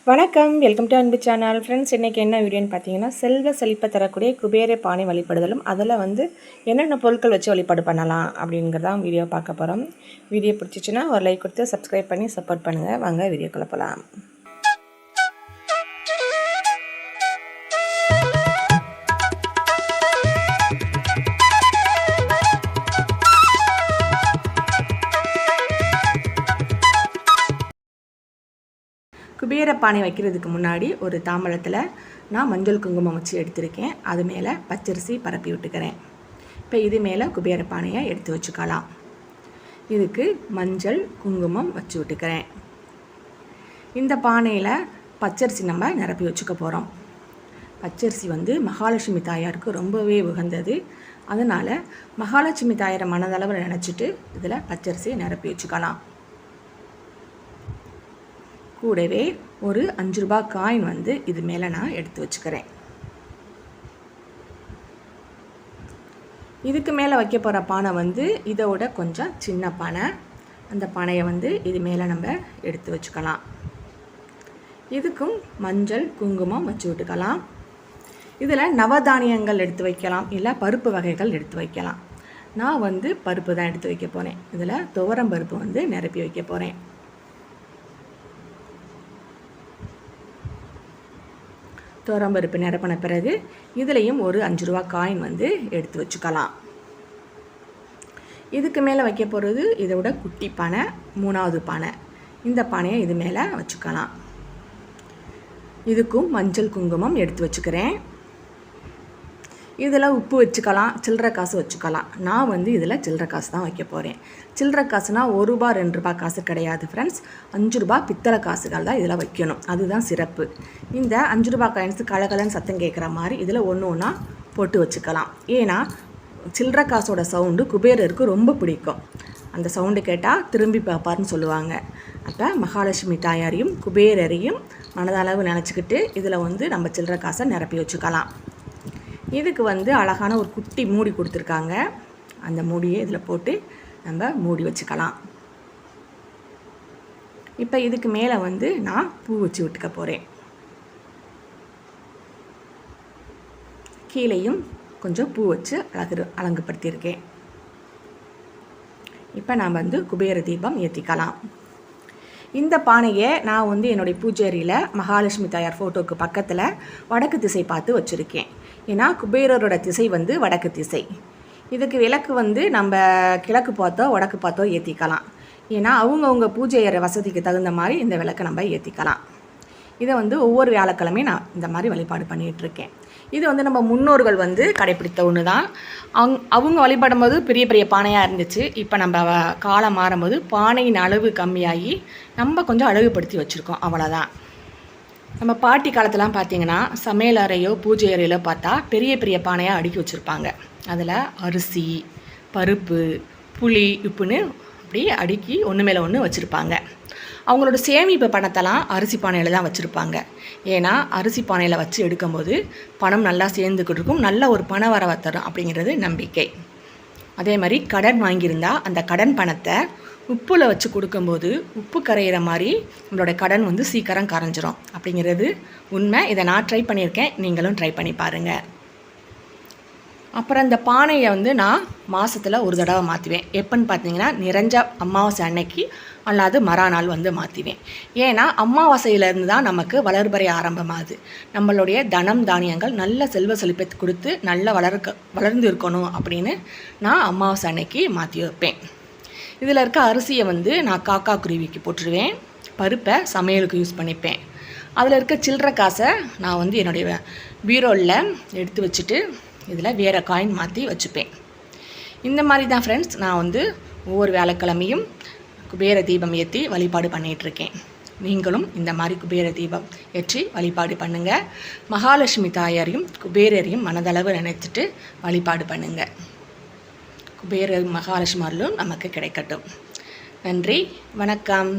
வணக்கம், welcome to அன்பு channel. Friends, இன்றைக்கி என்ன வீடியோன்னு பார்த்தீங்கன்னா, செல்வ செழிப்பை தரக்கூடிய குபேர பானை வழிபடுதலும் அதில் என்னென்ன பொருட்கள் வச்சு வழிபாடு பண்ணலாம் அப்படிங்கிறதான் வீடியோ பார்க்க போகிறோம். வீடியோ பிடிச்சிச்சின்னா ஒரு லைக் கொடுத்து சப்ஸ்கிரைப் பண்ணி சப்போர்ட் பண்ணுங்கள். வாங்க வீடியோக்குள்ள போகலாம். குபேர பானை வைக்கிறதுக்கு முன்னாடி ஒரு தாம்பலத்தில் நான் மஞ்சள் குங்குமம் வச்சு எடுத்திருக்கேன். அது மேலே பச்சரிசி பரப்பி விட்டுக்கிறேன். இப்போ இது மேலே குபேர பானையை எடுத்து வச்சுக்கலாம். இதுக்கு மஞ்சள் குங்குமம் வச்சு விட்டுக்கிறேன். இந்த பானையில் பச்சரிசி நம்ம நிரப்பி வச்சுக்க போகிறோம். பச்சரிசி மகாலட்சுமி தாயாருக்கு ரொம்பவே உகந்தது. அதனால் மகாலட்சுமி தாயாரை மனதளவில் நினச்சிட்டு இதில் பச்சரிசியை நிரப்பி வச்சுக்கலாம். கூடவே ஒரு 5 ரூபாய் காயின் இது மேலே நான் எடுத்து வச்சுக்கிறேன். இதுக்கு மேலே வைக்க போகிற பானை இதோட கொஞ்சம் சின்ன பானை. அந்த பானையை இது மேலே நம்ம எடுத்து வச்சுக்கலாம். இதுக்கும் மஞ்சள் குங்குமம் வச்சு விட்டுக்கலாம். இதில் நவதானியங்கள் எடுத்து வைக்கலாம், இல்லை பருப்பு வகைகள் எடுத்து வைக்கலாம். நான் பருப்பு தான் எடுத்து வைக்க போகிறேன். இதில் துவரம் பருப்பு நிரப்பி வைக்க போகிறேன். துவரம்பருப்பு நிரப்பின பிறகு இதுலேயும் ஒரு 5 ரூபா காயின் எடுத்து வச்சுக்கலாம். இதுக்கு மேலே வைக்க போகிறது இதோட குட்டி பானை, 3வது பானை. இந்த பானையை இது மேலே வச்சுக்கலாம். இதுக்கும் மஞ்சள் குங்குமம் எடுத்து வச்சுக்கிறேன். இதில் உப்பு வச்சுக்கலாம், சில்லறை காசு வச்சுக்கலாம். நான் இதில் சில்லறை காசு தான் வைக்க போகிறேன். சில்லறை காசுனா 1 ரூபா 2 ரூபா காசு கிடையாது ஃப்ரெண்ட்ஸ். 5 ரூபா பித்தளை காசுகள் தான் இதில் வைக்கணும். அதுதான் சிறப்பு. இந்த 5 ரூபா காயின்ஸு கலகலன்னு சத்தம் கேட்குற மாதிரி இதில் ஒன்று ஒன்றா போட்டு வச்சுக்கலாம். ஏன்னா சில்லறை காசோட சவுண்டு குபேரருக்கு ரொம்ப பிடிக்கும். அந்த சவுண்டு கேட்டால் திரும்பி பார்ப்பார்னு சொல்லுவாங்க. அப்போ மகாலட்சுமி தாயாரையும் குபேரரையும் மனதளவு நினச்சிக்கிட்டு இதில் நம்ம சில்லறை காசை நிரப்பி வச்சுக்கலாம். இதுக்கு அழகான ஒரு குட்டி மூடி கொடுத்துருக்காங்க. அந்த மூடியை இதில் போட்டு நம்ம மூடி வச்சுக்கலாம். இப்போ இதுக்கு மேலே நான் பூ வச்சு விட்டுக்க போகிறேன். கீழேயும் கொஞ்சம் பூ வச்சு அலங்குபடுத்தியிருக்கேன். இப்போ நான் குபேர தீபம் ஏற்றிக்கலாம். இந்த பானையை நான் என்னுடைய பூஜை அறையில் மகாலட்சுமி தாயார் ஃபோட்டோவுக்கு பக்கத்தில் வடக்கு திசை பார்த்து வச்சுருக்கேன். ஏன்னா குபேரரோட திசை வடக்கு திசை. இதுக்கு விளக்கு நம்ம கிழக்கு பார்த்தோ வடக்கு பார்த்தோ ஏற்றிக்கலாம். ஏன்னா அவங்கவுங்க பூஜை அறை வசதிக்கு தகுந்த மாதிரி இந்த விளக்கை நம்ம ஏற்றிக்கலாம். இதை ஒவ்வொரு வியாழக்கிழமையும் நான் இந்த மாதிரி வழிபாடு பண்ணிகிட்ருக்கேன். இது நம்ம முன்னோர்கள் கடைப்பிடித்த ஒன்று தான். அவங்க வழிபடும் போது பெரிய பெரிய பானையாக இருந்துச்சு. இப்போ நம்ம காலம் மாறும்போது பானையின் அளவு கம்மியாகி நம்ம கொஞ்சம் அழகுபடுத்தி வச்சுருக்கோம், அவ்வளோதான். நம்ம பாட்டி காலத்துலாம் பார்த்திங்கன்னா சமையல் அறையோ பூஜை அறையிலோ பார்த்தா பெரிய பெரிய பானையாக அடுக்கி வச்சுருப்பாங்க. அதில் அரிசி, பருப்பு, புளி, உப்புன்னு அப்படி அடுக்கி ஒன்று மேலே ஒன்று வச்சுருப்பாங்க. அவங்களோட சேமிப்பு பணத்தெல்லாம் அரிசி பானையில் தான் வச்சுருப்பாங்க. ஏன்னா அரிசி பானையில் வச்சு எடுக்கும்போது பணம் நல்லா சேர்ந்துக்கிட்டு இருக்கும், நல்ல ஒரு பண வரவை தரும் அப்படிங்கிறது நம்பிக்கை. அதே மாதிரி கடன் வாங்கியிருந்தால் அந்த கடன் பணத்தை உப்பில் வச்சு கொடுக்கும்போது உப்பு கரையிற மாதிரி நம்மளோட கடன் சீக்கிரம் கரைஞ்சிரும் அப்படிங்கிறது உண்மை. இதை நான் ட்ரை பண்ணியிருக்கேன், நீங்களும் ட்ரை பண்ணி பாருங்கள். அப்புறம் இந்த பானையை நான் மாதத்தில் ஒரு தடவை மாற்றுவேன். எப்போன்னு பார்த்தீங்கன்னா நிறைஞ்ச அமாவாசை அன்னைக்கு அல்லாது மறுநாள் மாற்றுவேன். ஏன்னா அமாவாசையிலேருந்து தான் நமக்கு வளர்பறை ஆரம்பமாகுது. நம்மளுடைய தனம் தானியங்கள் நல்ல செல்வ செழிப்பை கொடுத்து நல்ல வளர்ந்து இருக்கணும் அப்படின்னு நான் அமாவாசை அன்னைக்கு மாற்றி வைப்பேன். இதில் இருக்க அரிசியை நான் காக்கா குருவிக்கு போட்டுருவேன். பருப்பை சமையலுக்கு யூஸ் பண்ணிப்பேன். அதில் இருக்க சில்லறை காசை நான் என்னுடைய பீரோவில் எடுத்து வச்சுட்டு இதில் வேறு காயின் மாற்றி வச்சுப்பேன். இந்த மாதிரி தான் ஃப்ரெண்ட்ஸ் நான் ஒவ்வொரு வியாழக்கிழமையும் குபேர தீபம் ஏற்றி வழிபாடு பண்ணிகிட்ருக்கேன். நீங்களும் இந்த மாதிரி குபேர தீபம் ஏற்றி வழிபாடு பண்ணுங்கள். மகாலட்சுமி தாயாரையும் குபேரரையும் மனதளவு நினைச்சிட்டு வழிபாடு பண்ணுங்கள். குபேர மகாலட்சுமி அருளும் நமக்கு கிடைக்கட்டும். நன்றி, வணக்கம்.